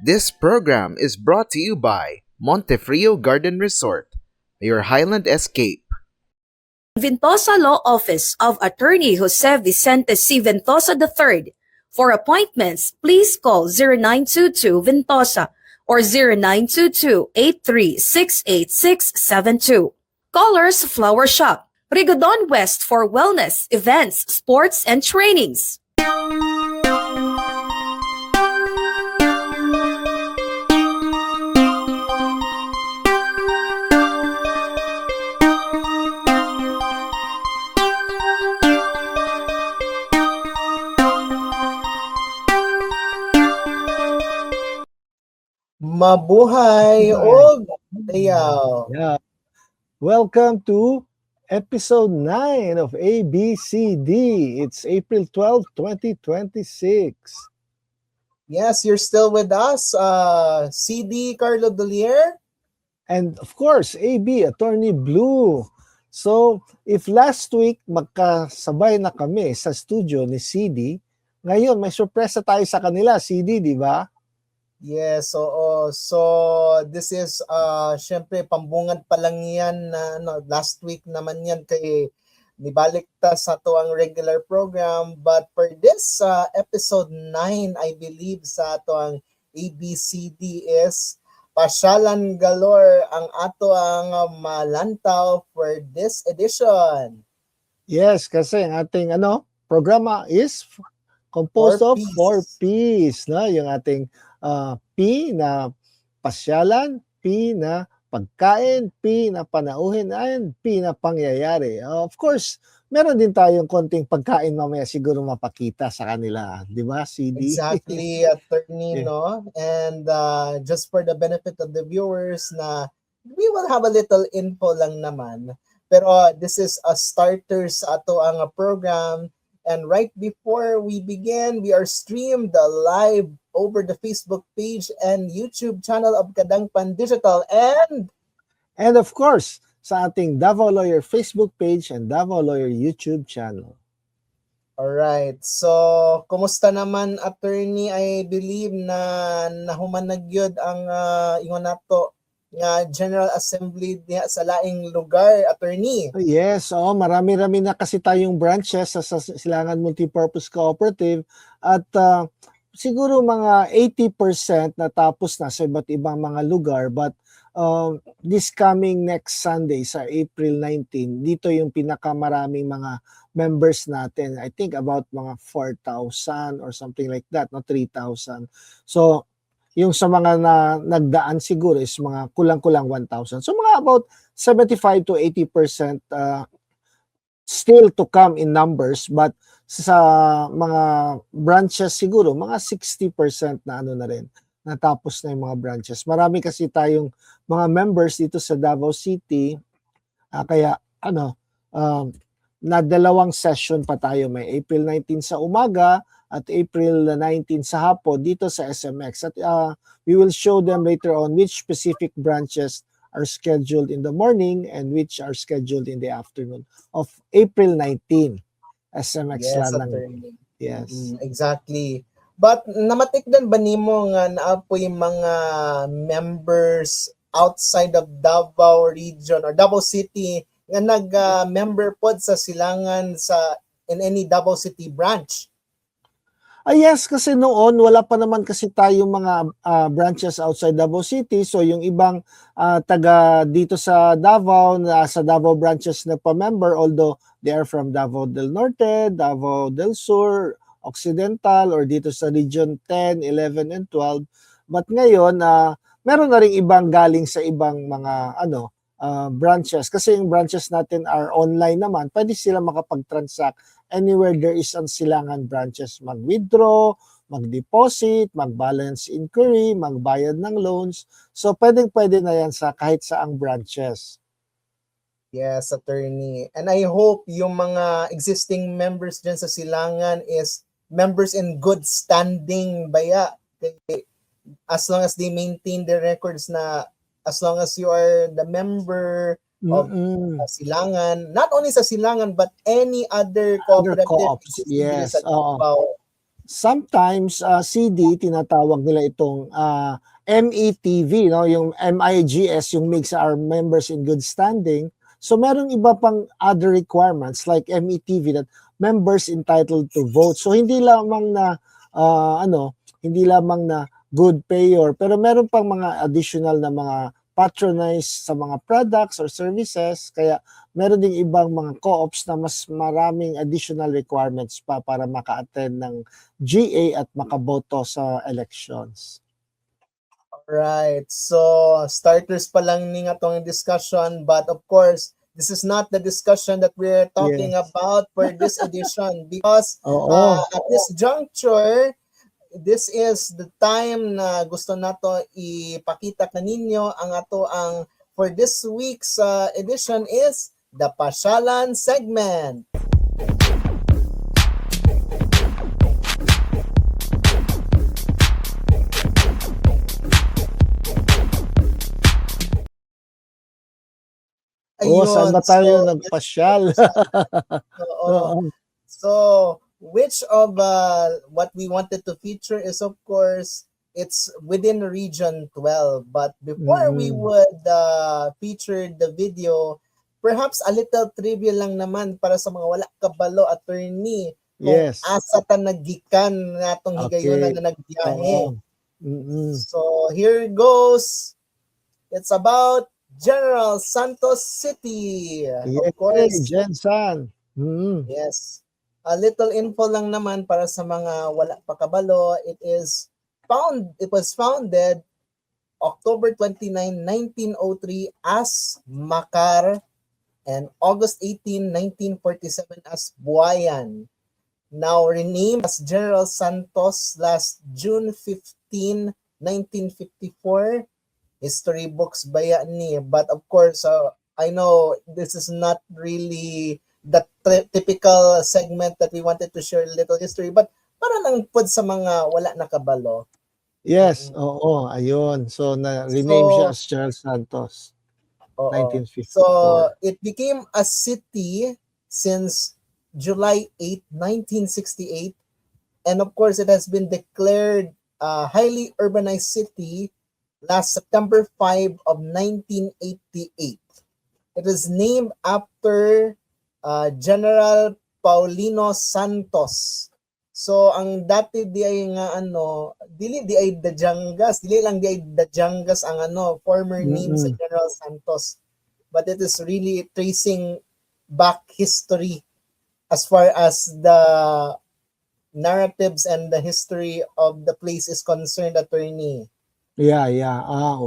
This program is brought to you by Montefrio Garden Resort, your Highland escape. Ventosa Law Office of Attorney Jose Vicente C. Ventosa III. For appointments, please call 0922 Ventosa or 0922-83-68672. Callers Flower Shop, Rigodon West for wellness, events, sports, and trainings. Mabuhay og dayaw. Yeah. Welcome to episode 9 of ABCD. It's April 12, 2026. Yes, you're still with us, CD Carlo Dolier. And of course, AB, Attorney Blue. So, if last week magkasabay na kami sa studio ni CD, ngayon may sorpresa tayo sa kanila, CD, di ba? Yes, oo. So, this is, syempre, pambungad pa lang yan na last week naman yan kay nibalik ta sa to ang regular program. But for this episode 9, I believe sa to ang ABCD is pasyalan galore ang ato ang malantaw for this edition. Yes, kasi ang ating programa is composed of 4 P's, no? Yung ating P na pasyalan, P na pagkain, P na panauhin, and P na pangyayari. Of course, meron din tayong konting pagkain mamaya siguro mapakita sa kanila, di ba, CD? Exactly, attorney, Yeah. no? And just for the benefit of the viewers na we will have a little info lang naman. Pero this is a starter sa ato ang program. And right before we begin, we are streamed live over the Facebook page and YouTube channel of Kadangpan Digital And of course, sa ating Davao Lawyer Facebook page and Davao Lawyer YouTube channel. Alright, so kumusta naman, attorney? I believe na nahumanag yun ang ingon nato nga General Assembly diha sa laing lugar, attorney. Yes, marami-rami na kasi tayong branches sa Silangan Multipurpose Cooperative at siguro mga 80% natapos na sa iba't ibang mga lugar, but this coming next Sunday sa April 19, dito yung pinakamaraming mga members natin. I think about mga 4,000 or something like that, no, 3,000. So yung sa mga nagdaan siguro is mga kulang-kulang 1,000. So mga about 75 to 80% still to come in numbers, but sa mga branches siguro mga 60% na na rin. Natapos na yung mga branches. Marami kasi tayong mga members dito sa Davao City. Kaya na dalawang session pa tayo. May April 19 sa umaga at April 19 sa hapon dito sa SMX. At we will show them later on which specific branches are scheduled in the morning and which are scheduled in the afternoon of April 19. SMX lang. Yes. Exactly. But namatikdan ba nimo nga naapoy mga members outside of Davao region or Davao City nga nag-member pod sa silangan in any Davao City branch? Yes, kasi noon wala pa naman kasi tayong mga branches outside Davao City. So yung ibang taga dito sa Davao, sa Davao branches na pa-member, although they are from Davao del Norte, Davao del Sur, Occidental, or dito sa Region 10, 11, and 12. But ngayon, meron na rin ibang galing sa ibang mga branches. Kasi yung branches natin are online naman. Pwede sila makapag-transact anywhere there is ang silangan branches, mag-withdraw, mag-deposit, mag-balance inquiry, magbayad ng loans. So, pwede na yan sa kahit saang branches. Yes, attorney. And I hope yung mga existing members dyan sa silangan is members in good standing baya. As long as they maintain their records na as long as you are the member of silangan, not only sa silangan but any other cooperative. Co-ops, yes. sometimes CD, tinatawag nila itong METV, no? Yung MIGS, yung makes our members in good standing. So meron iba pang other requirements like METV that members entitled to vote. So hindi lamang na hindi lamang na good payer, pero meron pang mga additional na mga patronize sa mga products or services, kaya meron ding ibang mga co-ops na mas maraming additional requirements pa para maka-attend ng GA at makaboto sa elections. Right. So, starters pa lang ni nga tong discussion, but of course, this is not the discussion that we're talking about for this edition because at this juncture, this is the time na gusto nato ipakita kaninyo ang for this week's edition is the Pasyalan segment. Saan ba tayo nagpasyal? So, which of what we wanted to feature is, of course, it's within Region 12. But before we would feature the video, perhaps a little trivia lang naman para sa mga wala kabalo, attorney. Yes. Asa ta nagikan natong higayon na nagbiyahe. So, here goes. It's about General Santos City. Of course. Jensen. Yes. A little info lang naman para sa mga wala pa kabalo. It was founded October 29, 1903 as Makar and August 18, 1947 as Buayan. Now renamed as General Santos last June 15, 1954. History books baya ni. But of course, I know this is not really the typical segment that we wanted to share a little history, but para lang pod sa mga wala nakabalo. Yes, ayun. So na-rename siya as General Santos. 1954. So it became a city since July 8, 1968, and of course it has been declared a highly urbanized city last September 5 of 1988. It was named after General Paulino Santos. So ang dati di ay nga dili ay Dajangas, dili lang di ay Dajangas ang former name sa General Santos. But it is really tracing back history as far as the narratives and the history of the place is concerned, attorney. Yeah.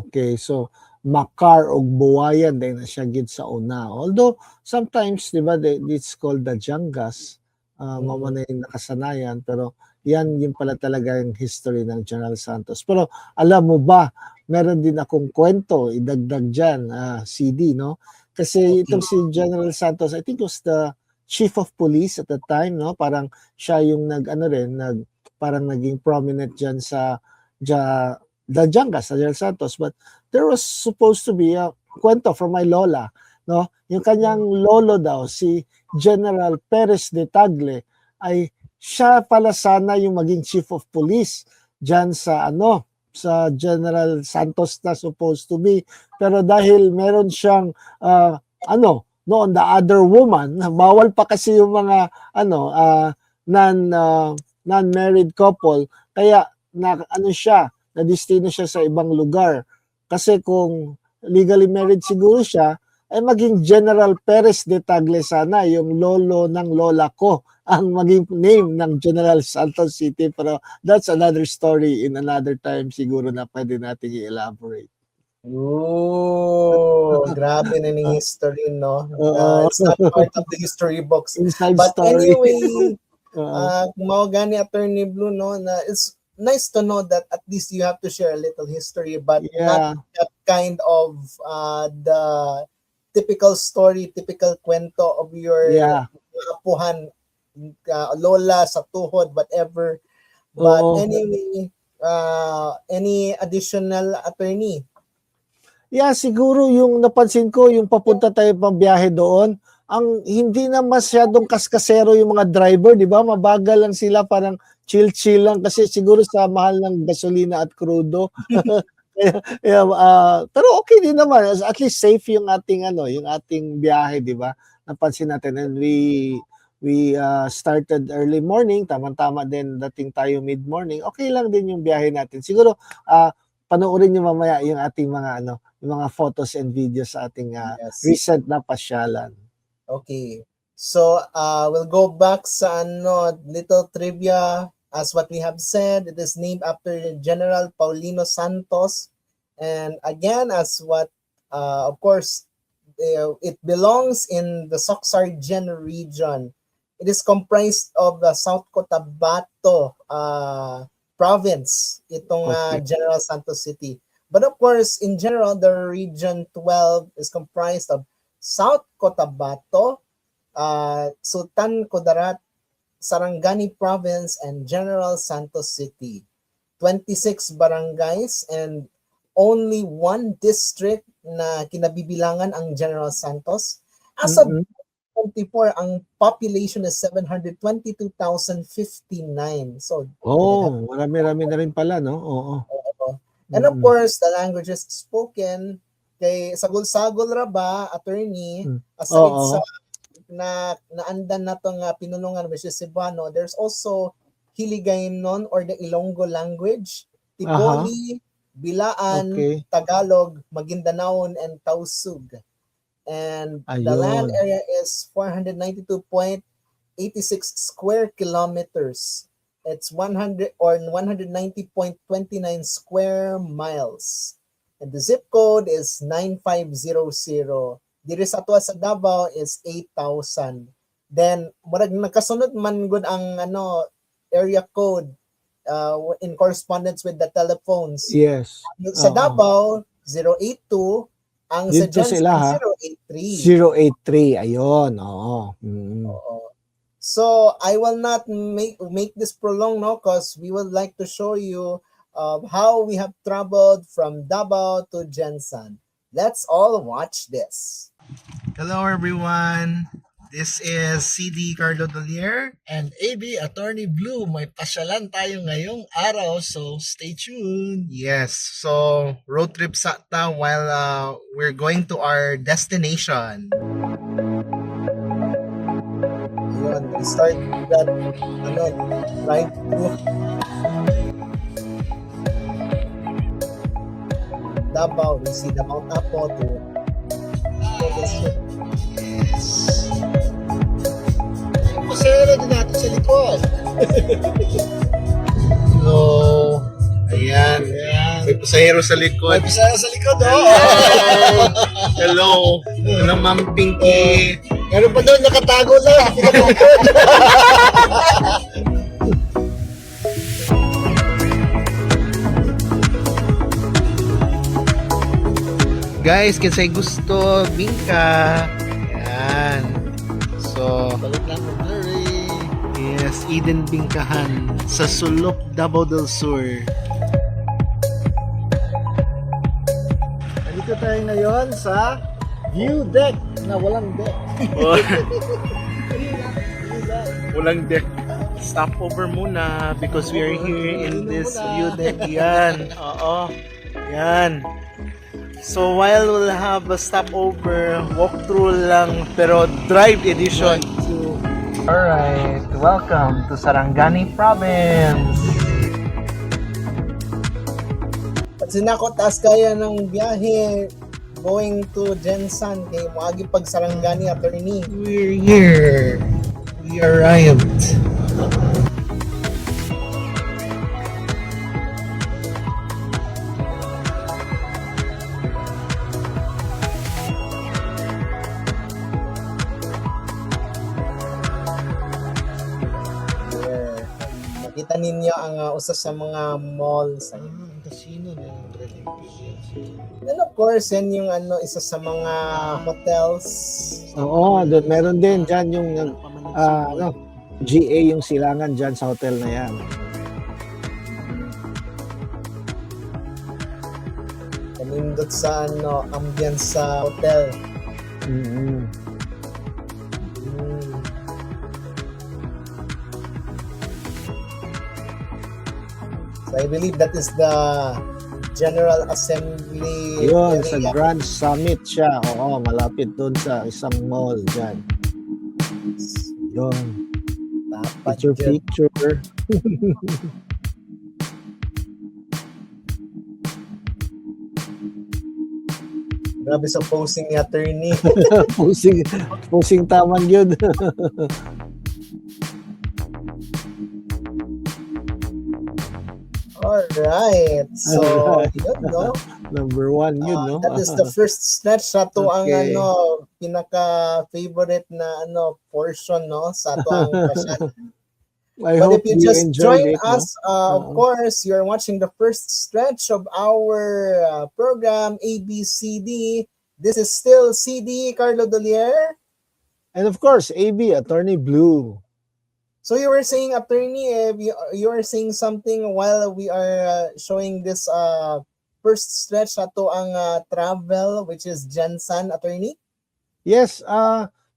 Okay. So Makar og Buayan din na siya gid sa una. Although sometimes, di ba, it's called the Jangas. Mama na yung nakasanayan, pero yan yung pala talaga yung history ng General Santos. Pero alam mo ba, meron din akong kwento, idagdag dyan, CD, no? Kasi itong si General Santos, I think was the chief of police at the time, no? Parang siya yung parang naging prominent dyan sa the Jangas, sa General Santos. But there was supposed to be a kwento from my lola, no? Yung kanyang lolo daw, si General Perez de Tagle, ay siya pala sana yung maging chief of police dyan sa sa General Santos na supposed to be. Pero dahil meron siyang noon the other woman, bawal pa kasi yung mga non-married couple, kaya na-destino siya sa ibang lugar. Kasi kung legally married siguro siya, ay maging General Perez de Tagle sana, yung lolo ng lola ko, ang maging name ng General Santos City. Pero that's another story in another time siguro na pwede natin i-elaborate. Grabe na yung history, no? It's not part of the history books. Inside But story. anyway, gani Attorney Blue, no, na it's nice to know that at least you have to share a little history, but not that kind of the typical story, typical kwento of your apuhan, lola, sa tuhod, whatever. But anyway, any additional, attorney? Yeah, siguro yung napansin ko, yung papunta tayo pang biyahe doon, ang hindi na masyadong kaskasero yung mga driver, di ba? Mabagal lang sila, parang chill lang kasi siguro sa mahal ng gasolina at krudo. Pero okay din naman, at least safe yung ating yung ating biyahe, di ba? Napansin natin, and we started early morning, tama-tama din dating tayo mid-morning. Okay lang din yung biyahe natin. Siguro panoorin niyo mamaya yung ating mga yung mga photos and videos sa ating Yes. recent na pasyalan. Okay. So, we'll go back sa little trivia. As what we have said, it is named after General Paulino Santos. And again, as what, of course, it belongs in the Soxargen region. It is comprised of the South Cotabato province, itong Okay. General Santos City. But of course, in general, the Region 12 is comprised of South Cotabato, Sultan Kudarat, Sarangani Province, and General Santos City. 26 barangays and only one district na kinabibilangan ang General Santos. As of Mhm. 24, ang population is 722,059. So, Marami-rami na rin pala, no? Oo. and of course, the languages spoken kay sagol-sagol ra ba, attorney, aside Oo. sa naandan na tong pinulungan which is Cebuano, there's also Hiligaynon or the Ilonggo language, Tiboli, Bilaan, Okay. Tagalog, Maguindanaon, and Tausug. And the land Ayun. area is 492.86 square kilometers. It's 190.29 square miles. And the zip code is 9500. Diri sa tuwa sa Davao is 8,000. Then murag nakasunod man gud ang area code in correspondence with the telephones. Yes. Sa Oo. Davao 082, ang sa Dito Jensen sila, ha? 083. 083, ayun. Oo. Oo. So I will not make this prolong, no, because we would like to show you how we have traveled from Davao to Jensen. Let's all watch this. Hello everyone. This is CD Carlo Dolier. And AB, Attorney Blue, may pasyalan tayo ngayong araw, so stay tuned. Yes, so road trip sa ta while we're going to our destination. Yun, we start that right through Davao. We see the Mount Apo to Pasyalan din natin sa likod. So, ayan. May pasahero sa likod. Pasyalan sa likod, Hello. Hello, Ma'am Pinky. Meron pa doon, nakatago lang. Guys, kinsay gusto, bingka. Ayan. So, Balik lang ng Murray. yes, Eden Bingkahan sa Sulok, Davao del Sur. Nandito tayo ngayon sa view deck na walang deck. Walang deck. Stopover muna because we are here in this view deck. Yan. Oo. Yan. So while we'll have a stopover, walkthrough lang pero drive edition. Alright, welcome to Sarangani Province. At sinakot taas kaya ng biyahe going to Jensen kay moagi pag Sarangani, attorney. We're here. We arrived. There. Makita ninyo ang usa sa mga malls. Casino na yung And of course, yan yung isa sa mga hotels. Oo, doon meron din dyan yung GA yung silangan dyan sa hotel na yan. Kanindot sa ambience sa hotel. Mm-hmm. I believe that is the General Assembly Yun, sa area. Grand Summit siya. Oo, malapit doon sa isang mall dyan. Yun, Dapat picture. Grabe sa posing ni attorney. pusing taman yun. Alright. So, Alright. yun, no? Number 1 yun, no? That is the first stretch sa to ang Okay. pinaka-favorite na portion, no? Sa to ang pasyan. I But hope if you you just enjoyed join it, no? us, of course, you're watching the first stretch of our program, ABCD. This is still CD, Carlo Dolier. And of course, AB, Attorney Blue. So you were saying, attorney, you are saying something while we are showing this first stretch ato ang travel, which is Jensen, attorney? Yes,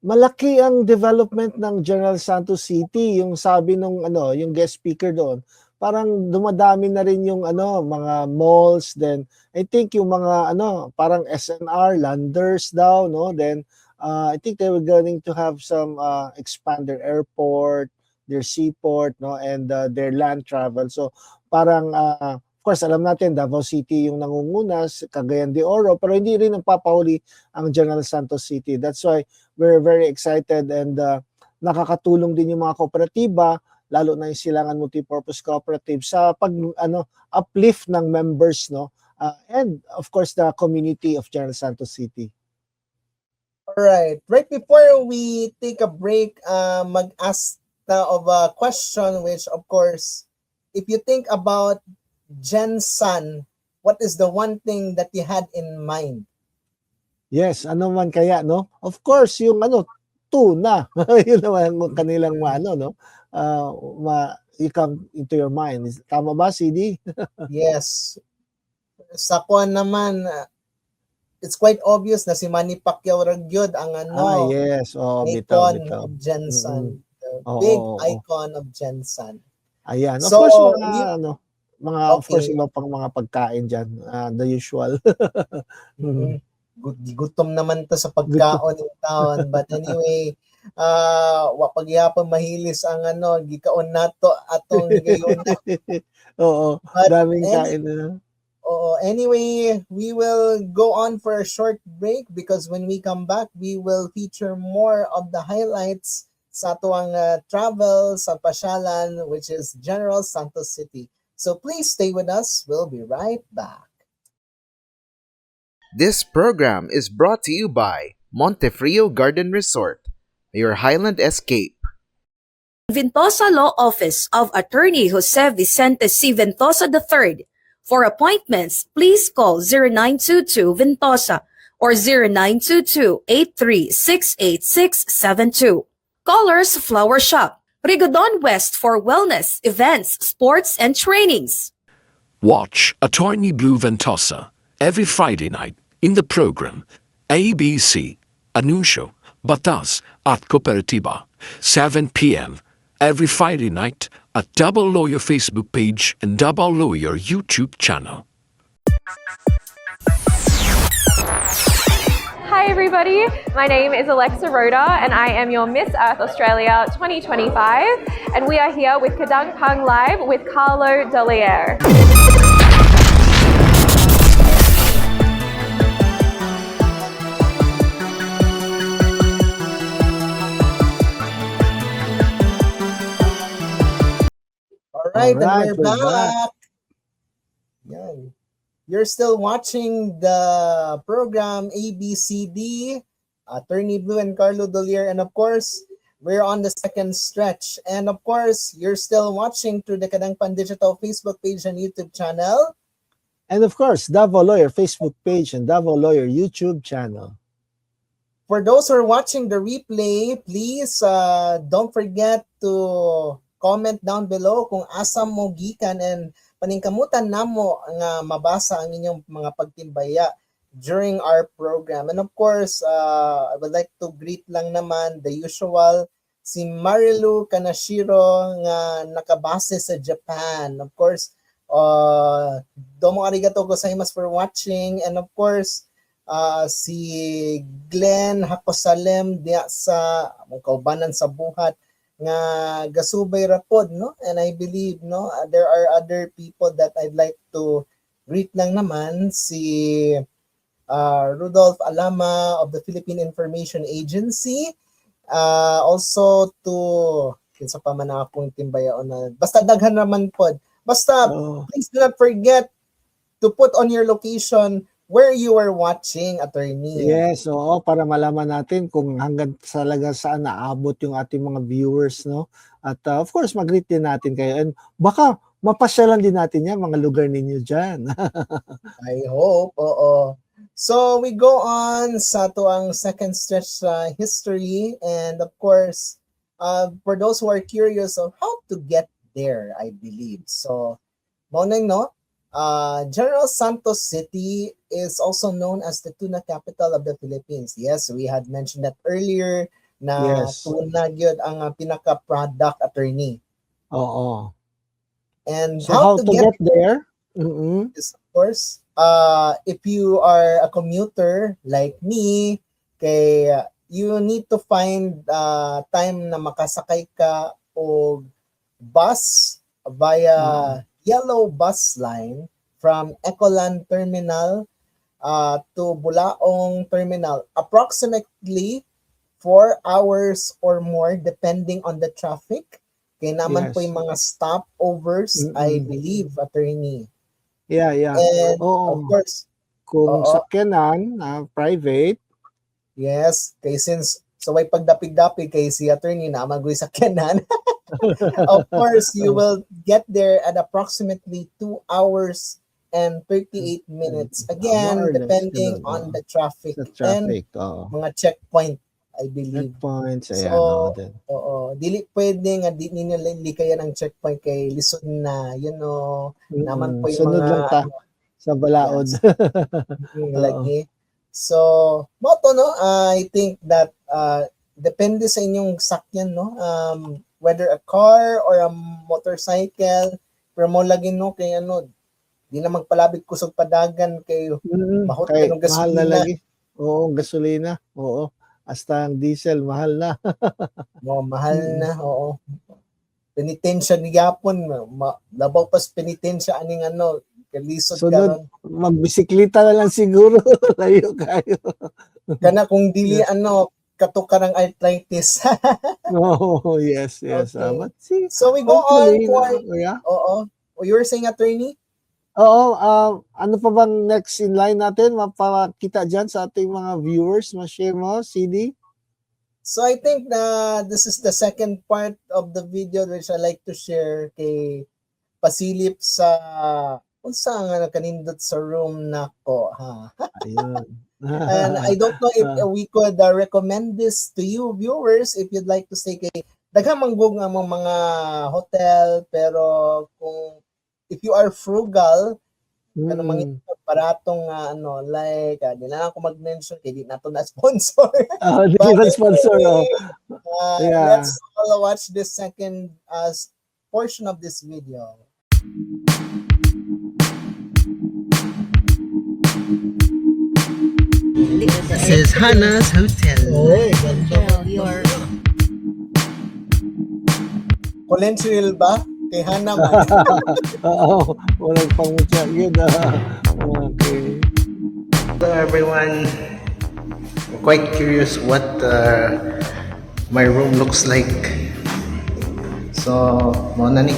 malaki ang development ng General Santos City. Yung sabi nung yung guest speaker doon, parang dumadami na rin yung mga malls, then I think yung mga parang SNR landers daw, no? Then I think they were going to have some expand their airport, their seaport, no, and their land travel. So parang of course alam natin Davao City yung nangunguna, Cagayan de Oro, pero hindi rin nagpapahuli ang General Santos City. That's why we're very excited, and nakakatulong din yung mga kooperatiba, lalo na yung Silangan Multipurpose Cooperative sa pag uplift ng members, no, and of course the community of General Santos City. Alright. Right before we take a break, mag-ask of a question, which of course, if you think about Jensen, what is the one thing that you had in mind? Yes, ano man kaya, no? Of course, yung tuna. Yun naman ang kanilang no? You come into your mind. Tama ba, CD? Yes. Sa kuan naman, it's quite obvious na si Manny Pacquiao ragyod ang Yes. Oh, icon bitaw. of Jensen. The Oo, big oo. icon of Jensen. Ayan. Of So, course, of Okay. course, iba pang mga pagkain dyan. The usual. Gutom naman to sa pagkaon ng taon. But anyway, pagyapon mahilis ang gikaon nato atong gayon. Oo, But daming kain na. anyway, we will go on for a short break because when we come back, we will feature more of the highlights sa tuwang travel sa pasyalan, which is General Santos City. So please stay with us. We'll be right back. This program is brought to you by Montefrio Garden Resort, your Highland escape. Ventosa Law Office of Attorney Jose Vicente C. Ventosa III. For appointments, please call 0922 Ventosa or 0922-83-68672. Colors Flower Shop, Rigodon West for wellness, events, sports, and trainings. Watch Attorney Blue Ventosa every Friday night in the program ABC, a new show, Batas at Cooperativa, 7 p.m. every Friday night at Double Lawyer Facebook page and Double Lawyer YouTube channel. Hi everybody, my name is Alexa Rhoda and I am your Miss Earth Australia 2025 and we are here with Kadang Pang Live with Carlo Dolier. Alright, and Alright, we're we're back. Yan. You're still watching the program ABCD, Attorney Blue and Carlo Dolier, and of course, we're on the second stretch. And of course, you're still watching through the Kadangpan Digital Facebook page and YouTube channel. And of course, Davao Lawyer Facebook page and Davao Lawyer YouTube channel. For those who are watching the replay, please don't forget to comment down below kung asa mo gikan and paningkamutan namo nga mabasa ang inyong mga pagtimbaya during our program. And of course, I would like to greet lang naman the usual si Marilu Kanashiro nga nakabase sa Japan. Of course, Domo arigato gozaimasu for watching. And of course, si Glenn Hakosalem diya sa kaubanan sa buhat nga gasubay rapod, no? And I believe, no, there are other people that I'd like to greet lang naman. Si Rudolph Alama of the Philippine Information Agency. Also to kinsa pa man akong timbayaon na basta daghan naman pod. Basta please do not forget to put on your location where you are watching, attorney. Yes, oo, para malaman natin kung hanggang talaga saan naabot yung ating mga viewers, no? At of course, mag-greet din natin kayo. And baka mapasyalan din natin yan, mga lugar ninyo dyan. I hope, oo. So we go on sa ang second stretch history, and of course, for those who are curious of how to get there, I believe. So, morning, no? General Santos City is also known as the tuna capital of the Philippines. Yes, we had mentioned that earlier na Yes. tuna yun ang pinaka-product, attorney. Oo. And So how to get there? is, of course, if you are a commuter like me, you need to find time na makasakay ka o bus via yellow bus line from Ecoland Terminal to Bulaong Terminal, approximately 4 hours or more depending on the traffic. Kaya naman Yes. po yung mga stopovers, I believe, attorney. Yeah. And Oo. of course, Kung oo. sakyanan, private, yes, kay since so may pagdapig-dapig kay si attorney na magoy sa kanan. Of course, you will get there at approximately 2 hours and 38 minutes. Again, More or less, depending ganun, on oo. the traffic, sa traffic. and Oo. mga checkpoint, I believe. Checkpoints, ayan. So, din. oo, dili pwede nga di ninyo likayan ng checkpoint kay lisod na, naman po yung Sunod mga lang ta sa balaod. lagi. So, moto, no, I think that depende sa inyong sakyan, no, whether a car or a motorcycle, pero mo lagi, no, kay di na magpalabit kusog padagan kay mahot Kay ka ng mahal na gasolina. lagi. Oo, gasolina. Oo. Hasta ang diesel, mahal na. Mahal na, oo. Penitensya ni Yapon, labaw pas penitensya aning kalisod Sunod, karon. magbisikleta na lang siguro. Layo kayo. Kana kung dili katuka ng arthritis. Oh, yes. Okay. But see, So we go on hopefully, for yeah. oo. You were saying, attorney? Oo, ano pa bang next in line natin? Mapakita dyan sa ating mga viewers. Ma-share mo, CD? So I think this is the second part of the video which I like to share kay pasilip sa unsa nga kanindot sa room nako, ha. Ayun. And I don't know if we could recommend this to you viewers if you'd like to stay kay daghang manggug nga mga hotel, pero kung if you are frugal, mga paratong like di na ako mag-mention kay di nato na sponsor. Di ba sponsor? Yeah. Let's all watch this second portion of this video. This is Hannah's Hotel. Colentril ba? Kay Hannah man. Oo, walang pangutya. Yun. Okay. Hello everyone. I'm quite curious what my room looks like. So, muna ni.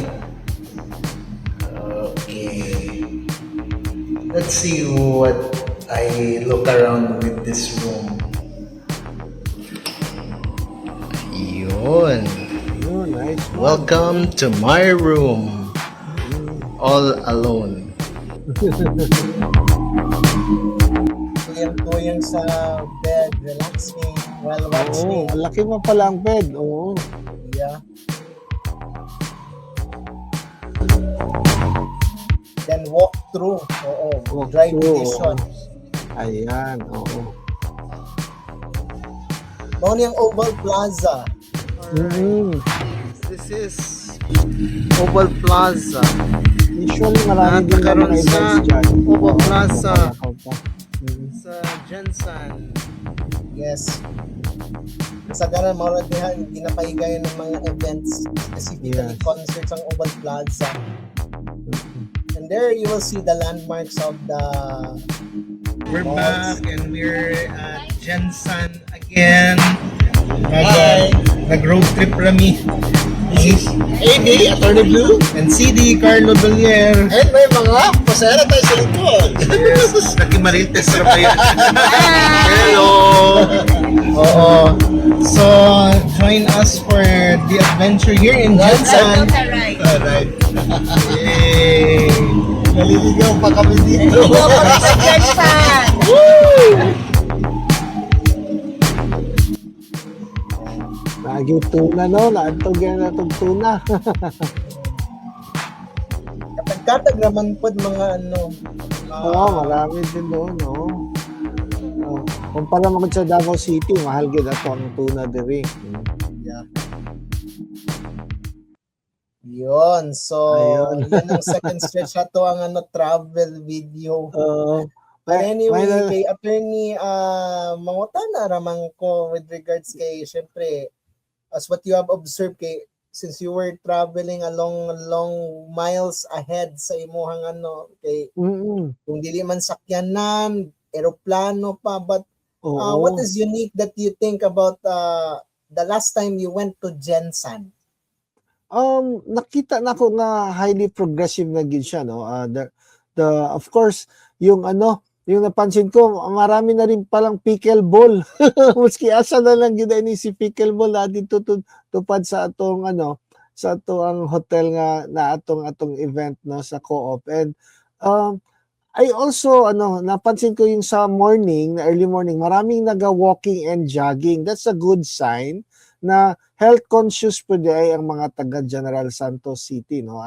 Okay. Let's see what I look around with this room. Yun. Yun, nice. Welcome to my room. All alone. Tuyang sa bed, relaxing while Oo, watching. ang laki mo pala ang bed. Oo. Yeah. Then walk through. Oo. Walk Drive through, vision. Ayan, oo. Mao niyang Oval Plaza. Mm-hmm. This is Oval Plaza. Usually marami din Nagkaroon mga events sa dyan. Oval Oo, Plaza. Bacalacaw pa. Sa Jensen. Yes. Sa ganan, mga dihan, ginapahigayon ng mga events, specifically Yes. concerts ang Oval Plaza. And there you will see the landmarks of the We're malls. back and we're at Jensen again. Hi. Nag-road trip rami. This is AD, Attorney Blue. And CD, Carlo Dolier. And may mga pasera tayo sa likod. Yes, nag-Marites na pa yan. Hello! Oo. So, join us for the adventure here in Jensen. Alright. Yay! Naliligaw pa kami dito. Lagi tuna, no? Naantog yan natong tuna. Katag naman po mga Oo, marami din doon, no? Kumpara mo sa Davao City, mahal gid ato ang tuna diri. Yeah. Yun. So, Ayun. yan ang second stretch ato ang travel video. Oo. But anyway, May- kay attorney, mangutana ramang ko with regards kay, syempre, as what you have observed kay, since you were traveling along long miles ahead sa imuhang kay, Mm-mm. kung dili man sakyanan, eroplano pa, but Oo. what is unique that you think about the last time you went to Jensen? Nakita na ko nga highly progressive na gid siya, no? The of course, yung yung napansin ko, marami na rin palang pickleball. Maski asa na lang gid ni si pickleball na dito tupad sa atong sa atong hotel nga na atong event, no, sa Co-op. And I also napansin ko yung sa morning, na early morning, maraming naga-walking and jogging. That's a good sign na health conscious po ay ang mga taga General Santos City, no.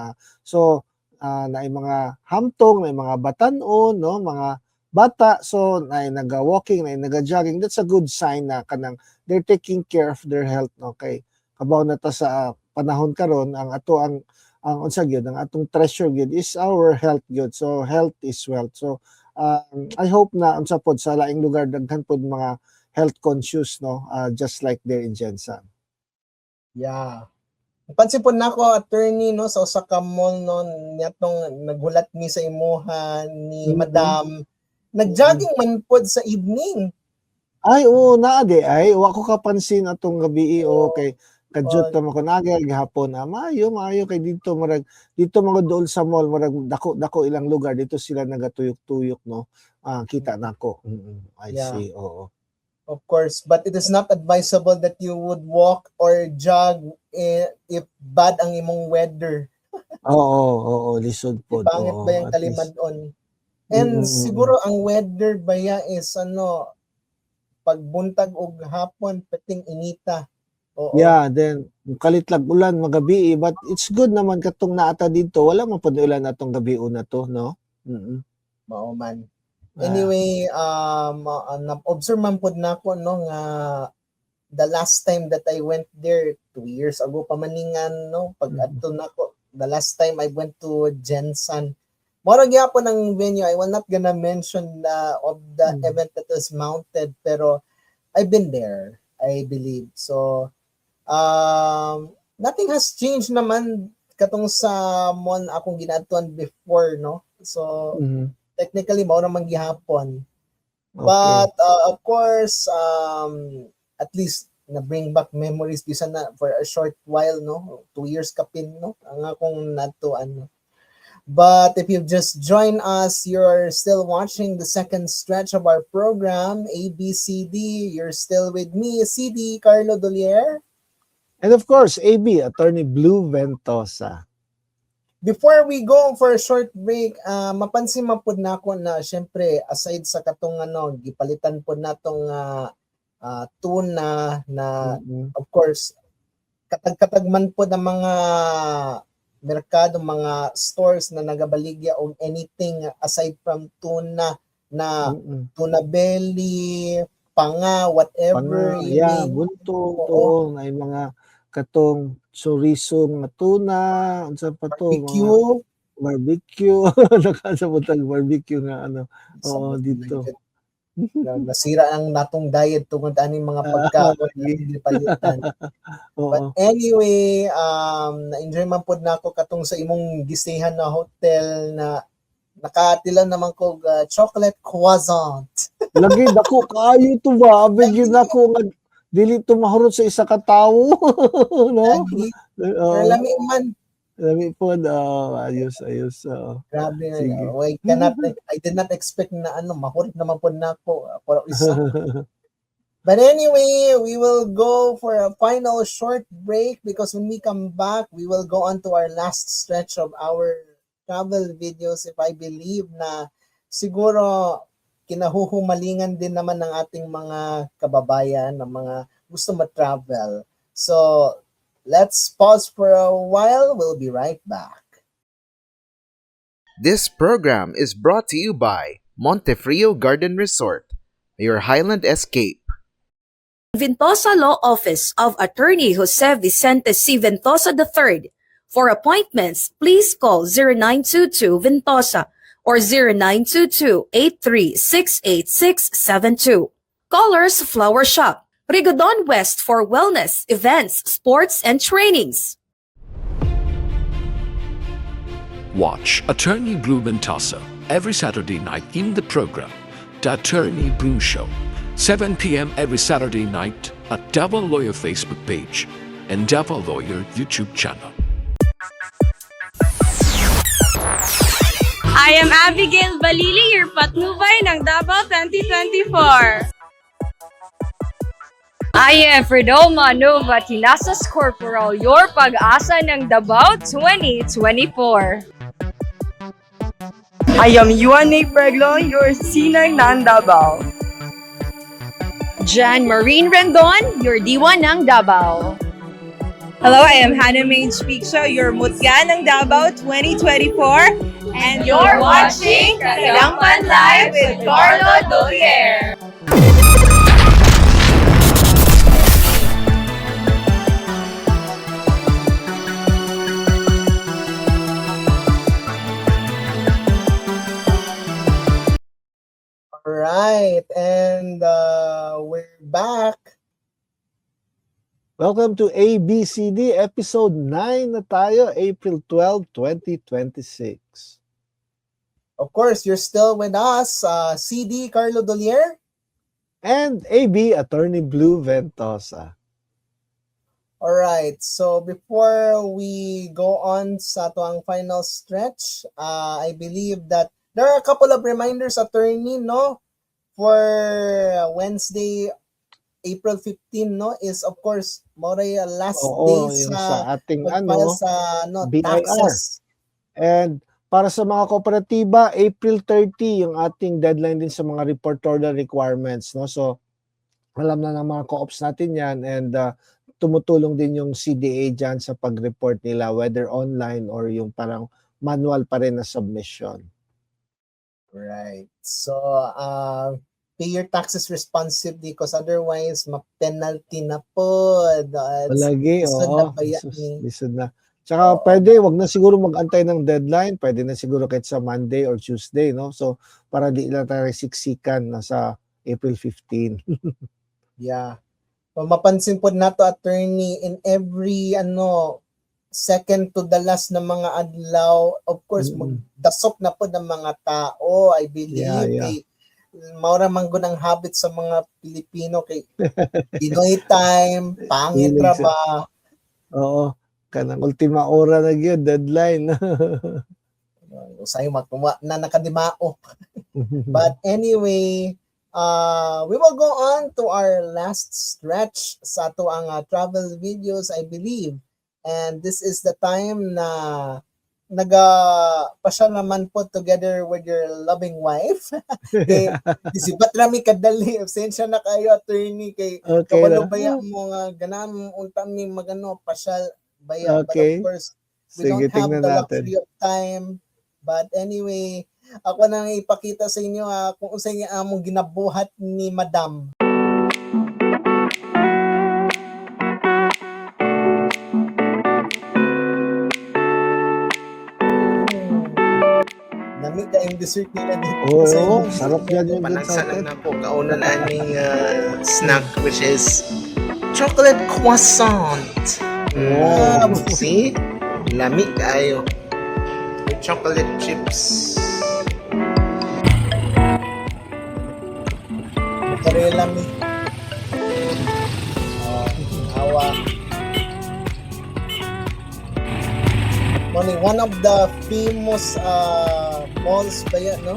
So na mga hamtong, na mga batanon, no, mga bata, so na naga-walking, na naga-jogging. That's a good sign na kanang they're taking care of their health, no. Kay kabaw na ta sa panahon karon, ang unsa gyud, ang atong treasure gyud is our health gyud. So health is wealth. So I hope na unsa pod sa laing lugar daghan pod mga health conscious, no, just like there in Jensen. Yeah. Pansin po nako, attorney, no, sa usa ka mall, no, niyatong naghulat ni sa imuha ni Mhm. Madam, nag-jogging man pod sa evening. Ay, oo, naa di ay. Wa ko kapansin atong gabi, okay. Kadyot ta ko nagay gihapon. Maayo kay dito mga dool sa mall, marag dako ilang lugar dito sila nagatuyok-tuyok, no. Kita nako. I Yeah. see. Oo. Of course, but it is not advisable that you would walk or jog if bad ang imong weather. Oo, lisod pod. Pangit Oo, ba yung at least. kalimadon? And siguro ang weather ba is pagbuntag og hapon pating inita. Oo. Yeah, then kalitlag ulan magabi, but it's good naman katong naata dito. Wala man pud ulan atong gabi una to, no. Mao man. Anyway, na-observe man pod nako, no, nga the last time that I went there 2 years ago pamaningan, no, pag adto nako, the last time I went to Jensen. Mora gyapon ang venue. I will not gonna mention of the event that was mounted, pero I've been there, I believe. So nothing has changed naman katong sa mall akong ginadtuan before, no. So technically mao naman gihapon. But of course, at least na bring back memories bisan na for a short while, no. 2 years kapin, no, ang akong natuan, no. But if you've just joined us, you're still watching the second stretch of our program, ABCD. You're still with me, CD, Carlo Dolier. And of course, AB, Attorney Blue Ventosa. Before we go for a short break, mapansin man po na ako na syempre aside sa katong gipalitan po natong tuna na of course katag-katag man po ng mga merkado, mga stores na nagabaligya og anything aside from tuna na tuna belly, panga, whatever. Yeah, bunto, Oo. na mga katong chorizo nga tuna, unsa pa to, mga Barbecue. barbecue, nakasabutang barbecue nga ano. Oo, dito. Nasira ang natong diet tungod aning mga pagkaon na lagi. hindi palitan. But Oo. anyway, na-enjoy man pod nako katong sa imong gistayan na hotel na nakatilan naman ko chocolate croissant. Lagi dako kaayo to ba? Abig yun ako nga dili to mahurot sa isa ka tawo. No? Lagi. Pero Oo. lami man. Lami po, ayos, oo. Grabe na. Sige. I did not expect na mahurot naman po nako. Pero isa. But anyway, we will go for a final short break because when we come back, we will go on to our last stretch of our travel videos. If I believe na siguro kinahuhumalingan din naman ng ating mga kababayan, ng mga gusto ma-travel. So, let's pause for a while. We'll be right back. This program is brought to you by Montefrio Garden Resort, your Highland escape. Ventosa Law Office of Attorney Jose Vicente C. Ventosa III. For appointments, please call 0922 Ventosa or 0922-83-68672. Colors Flower Shop, Rigodon West for wellness, events, sports, and trainings. Watch Attorney Blue Ventosa every Saturday night in the program, The Attorney Blue Show, 7 p.m. every Saturday night at Double Lawyer Facebook page and Double Lawyer YouTube channel. I am Abigail Balili, your patnubay ng Davao 2024. I am Fredoma Nova Tinasas Corporal, your pag-asa ng Davao 2024. I am Yuane Preglo, your sinang ng Davao. Jan Marine Rendon, your diwa ng Davao. Hello, I am Hannah Mange Picsha, your mutya ng Davao 2024. And you're watching Kadangpan Live with Carlo Dolier. Alright, and we're back. Welcome to ABCD episode 9 na tayo, April 12, 2026. Of course, you're still with us, CD Carlo Dolier. And AB, Attorney Blue Ventosa. Alright, so before we go on sa tuang final stretch, I believe that there are a couple of reminders, attorney, no? For Wednesday, April 15, no? Is of course, moray last Oo, day yung sa sa ating pagfile sa BIR. taxes. And para sa mga kooperatiba, April 30 yung ating deadline din sa mga reportorial requirements, no? So alam na ng mga co-ops natin yan, and tumutulong din yung CDA dyan sa pag-report nila, whether online or yung parang manual pa rin na submission. Right. So, pay your taxes responsibly because otherwise, ma-penalty na po. Malagi, lisod oo. na ba yan eh? Lisod na. Tsaka pwede, wag na siguro mag-antay ng deadline. Pwede na siguro kahit sa Monday or Tuesday, no? So, para di lang tayo siksikan na sa April 15. Yeah. So, mapansin po nato, attorney, in every second to the last na mga adlaw, of course, magdasok na po ng mga tao, I believe. Yeah. Maura man ng habit sa mga Pilipino kay Pinoy time, pangit Hilig ra sa- ba? Oo. Kanang ultima ora na yun, deadline. Usahay magtuwa na nakadimao. But anyway, we will go on to our last stretch sa ato ang travel videos, I believe. And this is the time na nagapasya naman po together with your loving wife. Kay isibat rami kadali, absensya na kayo, attorney, kay Okay kabalo na. baya mo nga ganan mo unta mi magano pasyal baya. Okay. But of course, we Sige, don't have tingnan the natin. luxury of time. But anyway, ako na ipakita sa inyo kung unsay among ginabuhat ni Madam. ang dessert nila dito. Oo, sarap yan yung good Panagsa salted. lang na po. Kauna na aming snack which is chocolate croissant. Wow. See? Lami kayo. With chocolate chips. Mozzarella meat. Awa. One of the famous malls ba yan, no?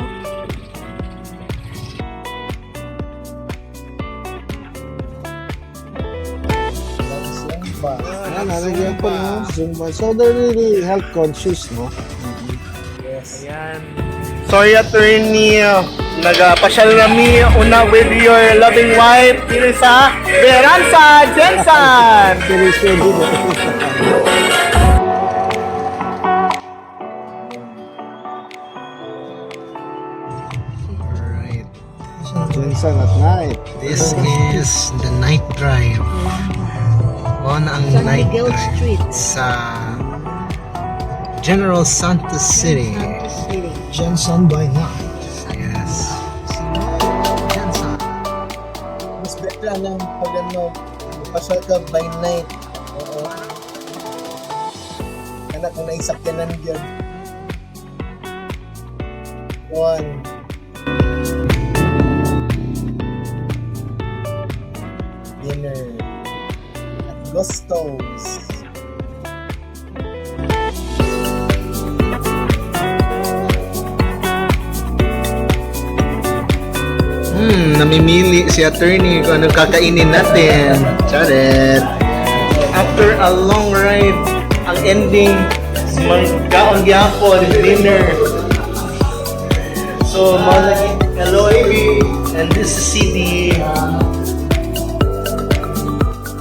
Zumba. Nalagyan po no? Zumba. So they're really health conscious, no? Yes. Ayan. Sorry, attorney. Nagapasyal kami una with your loving wife dito sa Veranza Jensen. Seriously, din. Alright. Jensen at night. This is the night drive. Ang night drive sa General Santos City. Jensen by night. Yes. Jensen. Mas better ng pag ano, pasyal ka by night. Oo. Kana kung naisakyanan dyan. One. Dinner. At Gusto's. Namimili si attorney kung anong kakainin natin. Charet. After a long ride, ang ending, magkaon gyapon, dinner. So, mga hello, Ivy. And this is CD.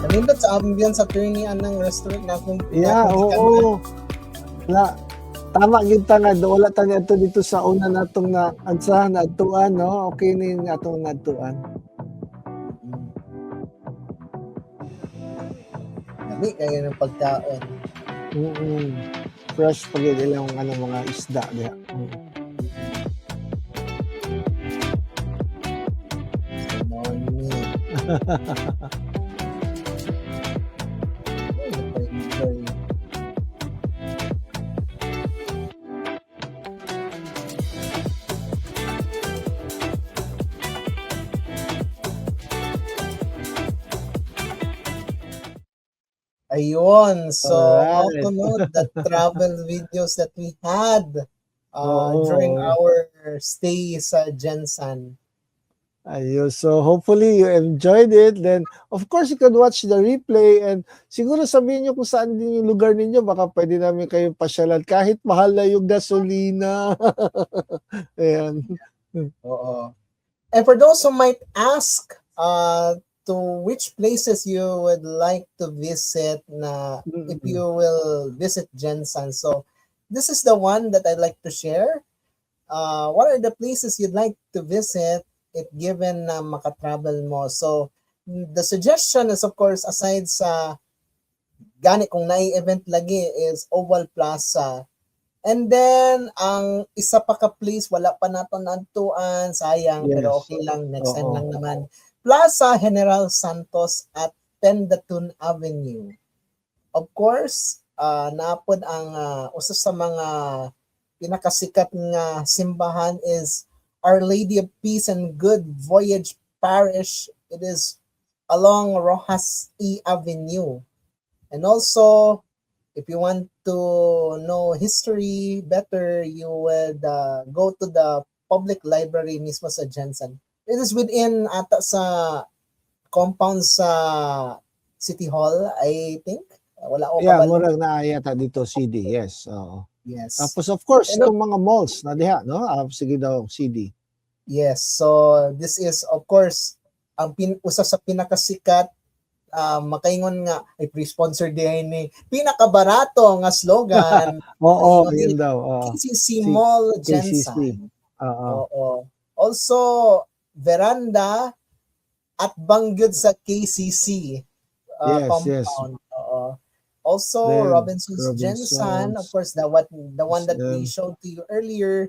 Kanindot sa ambience sa attorney anang restaurant na akong Yeah, oo. Na tama gyud ta nga do wala ta niadto dito sa una natong na ansa naadtuan, no? Okay ni atong naadtuan. Dami kayo ng pagkaon. Fresh pag ilang ano mga isda diha. Morning. Enjoy. Ayun. So, how Alright. to know the travel videos that we had Oo. during our stay sa Jensen. Ayun. So hopefully you enjoyed it. Then of course you can watch the replay and siguro sabihin niyo kung saan din yung lugar ninyo. Baka pwede namin kayong pasyalan kahit mahal na yung gasolina. Ayan. Oo. And for those who might ask to which places you would like to visit na if you will visit Jensen. So this is the one that I'd like to share. What are the places you'd like to visit if given na makatravel mo? So the suggestion is of course aside sa gani kung nai-event lagi is Oval Plaza. And then, ang isa pa ka place, wala pa nato nantuan, sayang, Yes. pero okay lang, next time Oo. lang naman. Plaza General Santos at Pendatun Avenue. Of course, naapod ang usa sa mga pinakasikat nga simbahan is Our Lady of Peace and Good Voyage Parish. It is along Rojas E Avenue. And also, if you want to know history better, you would go to the public library mismo sa Jensen. It is within ata sa compound sa City Hall, I think. Wala ko Yeah, kabalo. murag na yata dito CD. Yes. Oo. Yes. Tapos of course, Ano- itong mga malls na diha, no? Sige daw, CD. Yes. So, this is, of course, ang usa sa pinakasikat, makaingon nga, ay pre-sponsor din ni pinakabarato nga slogan, Oo, Ayun, yun daw. Oo. KCC Mall KCC. Jensen. Oo. Oo. Also, veranda at banggod sa KCC Yes, compound. Oo. Also, Then, Robinson's Robinson's. Jensen, of course, the one that we Then, showed to you earlier.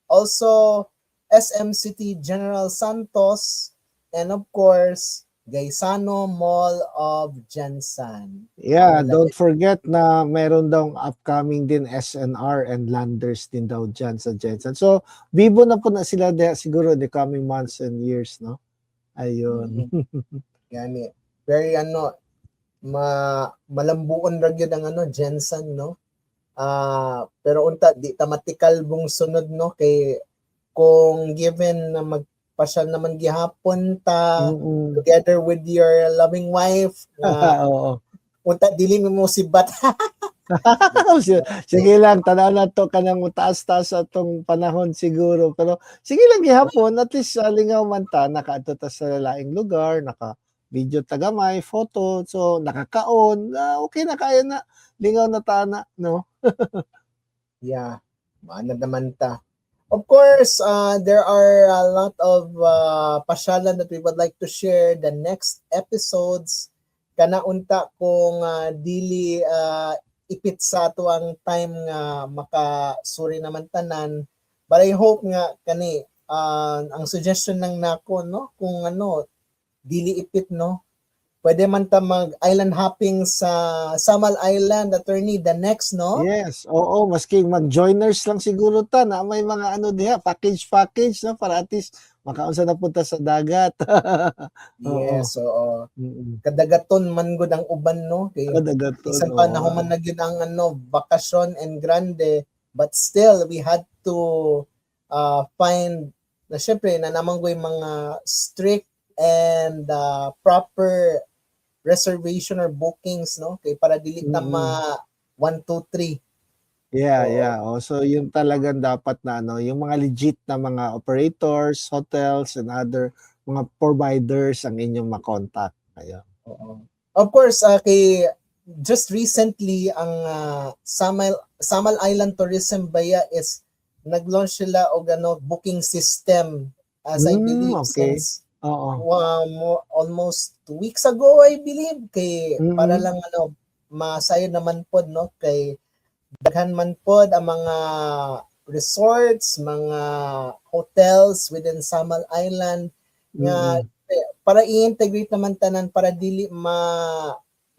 Also, SM City General Santos, and of course, Gaisano Mall of Jensen. Yeah, Ang don't forget na meron daw upcoming din SNR and Landers din daw dyan sa Jensen. So, bibo na po na sila siguro the coming months and years, no? Ayun. Gani. Very malambuon ra gyud ang Jensen, no? Pero unta di tamatikal bung sunod, no, kay kung given na magpasyal naman gihapon ta together with your loving wife, Oo. unta dili mo sibat. Sige lang, tanaw na to ka nang taas-taas atong panahon siguro. Pero sige lang gihapon, at least lingaw man ta, nakaadto ta sa laing lugar, naka-video tagamay, photo, so nakakaon, okay na kaya na, lingaw na ta na, no? Yeah, maanad naman ta. Of course, there are a lot of pasyalan that we would like to share the next episodes. Kana unta kung dili ipit sa ato ang time nga makasuri naman tanan. But I hope nga kani ang suggestion lang nako, no, kung dili ipit, no, pwede man ta mag-island hopping sa Samal Island, attorney, the next, no? Yes, oo, maski mag-joiners lang siguro ta na may mga diha, package, no, para at least makaunsa na punta sa dagat. Yes, oo. Kadagaton man gud ang uban, no? Kay Kadagaton. isang panahon man na gyud ang bakasyon and grande, but still we had to find na syempre na namanggoy mga strict and proper reservation or bookings, no, kay para dili ta 1 2 3. Yeah. Oh, so yung talagang dapat na yung mga legit na mga operators, hotels and other mga providers ang inyong makontak. Ayun. Oo. Of course, kay just recently ang Samal Island Tourism Baya is nag-launch sila og booking system, as I believe okay. since Oo. almost 2 weeks ago, I believe, kay para lang masayod naman pod, no, kay daghan man pod ang mga resorts, mga hotels within Samal Island nga para i-integrate naman tanan para dili 1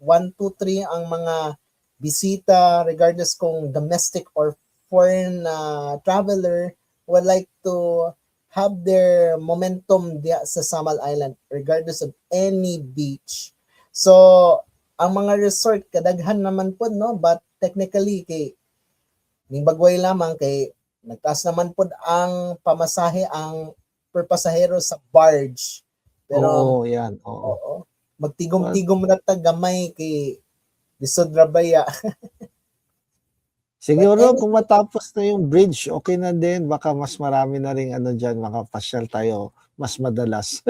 2 3 ang mga bisita regardless kung domestic or foreign traveler would like to have their momentum diya sa Samal Island regardless of any beach. So ang mga resort kadaghan naman po, no, but technically kay ning bagway lamang kay nagtaas naman po ang pamasahe ang per pasahero sa barge. Pero yan. oo. Magtigom-tigom na ta gamay kay lisod ra baya. Siguro kung matapos na yung bridge, okay na din. Baka mas marami na rin dyan, makapasyal tayo mas madalas.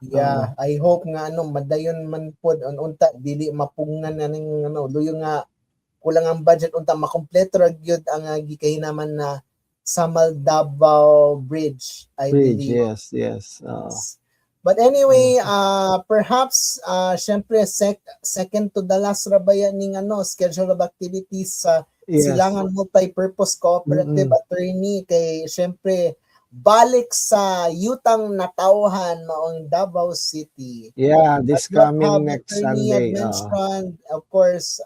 Yeah, I hope nga madayon man pod unta dili mapungnan na ning luyo nga kulang ang budget unta makompleto ra gyud ang gikahinaman na Samal Davao Bridge, I believe. Yes. But anyway, perhaps syempre second to the last ra baya ning schedule of activities sa Silangan Multi-Purpose Cooperative Attorney, kay syempre balik sa yutang natauhan maong Davao City. Yeah, this coming next Sunday. Mentioned, of course,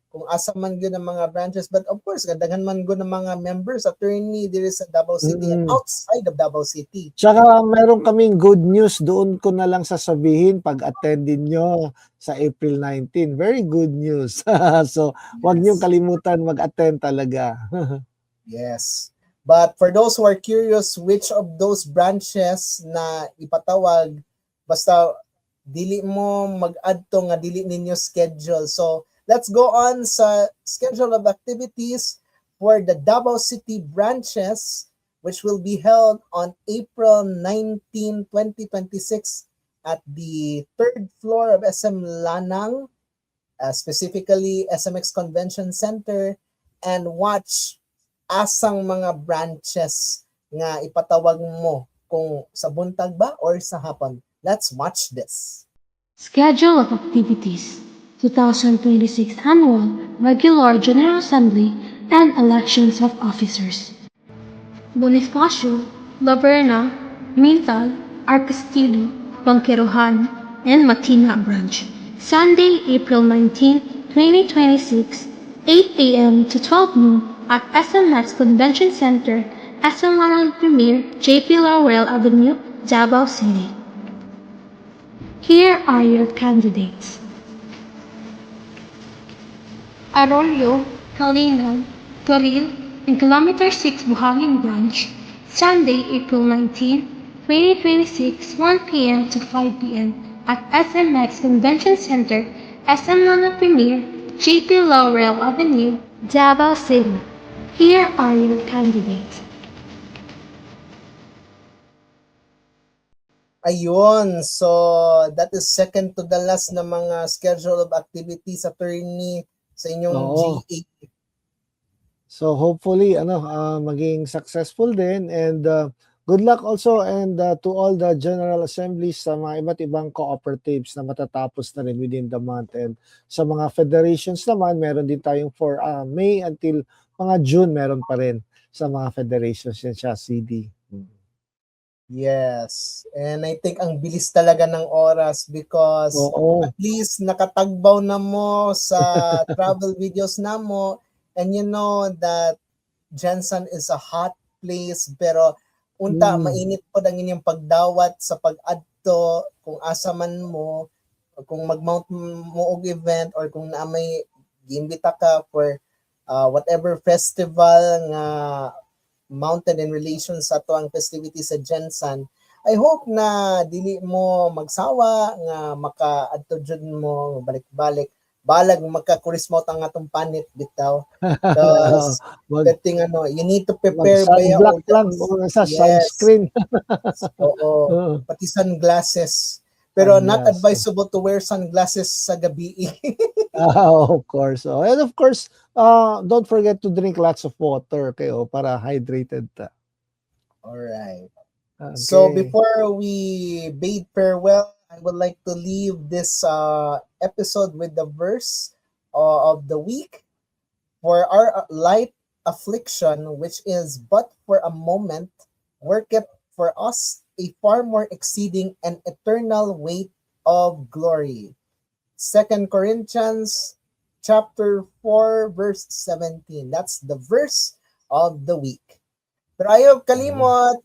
kung asa man gyud ang mga branches, but of course kadaghan man gyud ang mga members attorney diri sa Davao City and outside of Davao City. Tsaka meron kaming good news, doon ko na lang sasabihin pag attendin nyo sa April 19. Very good news. So, wag niyong kalimutan mag-attend talaga. Yes. But for those who are curious which of those branches na ipatawag, basta dili mo mag-add to nga dili ninyo schedule. So, let's go on sa schedule of activities for the Davao City branches, which will be held on April 19, 2026 at the 3rd floor of SM Lanang, specifically SMX Convention Center, and watch asang mga branches nga ipatawag mo kung sa buntag ba or sa hapon. Let's watch this. Schedule of Activities 2026 Annual Regular General Assembly and Elections of Officers. Bonifacio, Laverna, Mintal, Arcastillo, Banquerohan, and Matina Branch. Sunday, April 19, 2026, 8 a.m. to 12 noon at SMX Convention Center, SM Manal Premier, JP Laurel Avenue, Davao City. Here are your candidates. Arroyo, Kalingan, Toril, and Kilometer 6 Buhangin Branch, Sunday, April 19, 2026, 1 p.m. to 5 p.m. at SMX Convention Center, SM Manila Premier, JP Laurel Avenue, Davao City. Here are your candidates. Ayun, so that is second to the last na mga schedule of activities, attorney, sa inyong Oo. GA. So hopefully maging successful din, and good luck also, and to all the general assemblies sa mga iba't ibang cooperatives na matatapos na rin within the month, and sa mga federations naman meron din tayong for May until mga June meron pa rin sa mga federations yan siya, CD. Yes. And I think ang bilis talaga ng oras because Oo. at least nakatagbaw na mo sa travel videos na mo, and you know that Jensen is a hot place, pero unta mainit po ang inyong pagdawat sa pag-adto kung asa man mo, kung mag-mount mo og event, or kung na may giimbita ka for whatever festival nga mounted in relation sa to ang festivity sa Jensen. I hope na dili mo magsawa nga maka-adto jud mo balik-balik, balag maka-kurismo ang atong panit bitaw. Because getting you need to prepare Mag-sunblock lang o sa sunscreen. Oo, pati sunglasses. Pero not advisable to wear sunglasses sa gabi. Of course. And of course, don't forget to drink lots of water kayo para hydrated ta. All right. Okay. So before we bid farewell, I would like to leave this episode with the verse of the week. For our light affliction, which is but for a moment, worketh for us a far more exceeding and eternal weight of glory. 2 Corinthians chapter 4 verse 17. That's the verse of the week. Pero ayaw kalimot,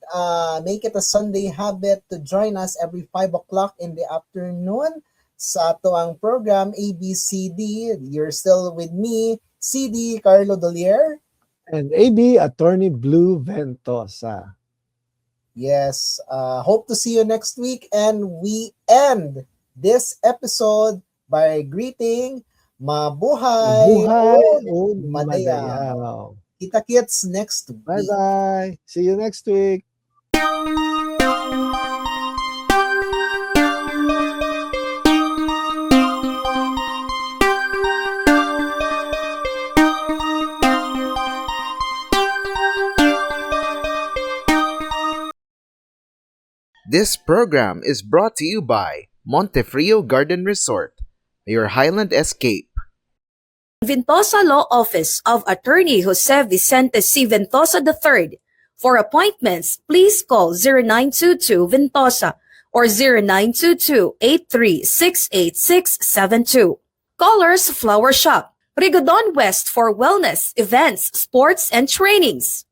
make it a Sunday habit to join us every 5 o'clock in the afternoon sa ato ang program ABCD. You're still with me, CD Carlo Dolier. And AB, Attorney Blue Ventosa. Yes, hope to see you next week, and we end this episode by greeting Mabuhay, o Madayaw. Kita-kits next week. Bye-bye. See you next week. This program is brought to you by Montefrio Garden Resort, your Highland escape. Ventosa Law Office of Attorney Jose Vicente C. Ventosa III. For appointments, please call 0922 Ventosa or 0922-83-68672. Colors Flower Shop, Rigodon West for wellness, events, sports, and trainings.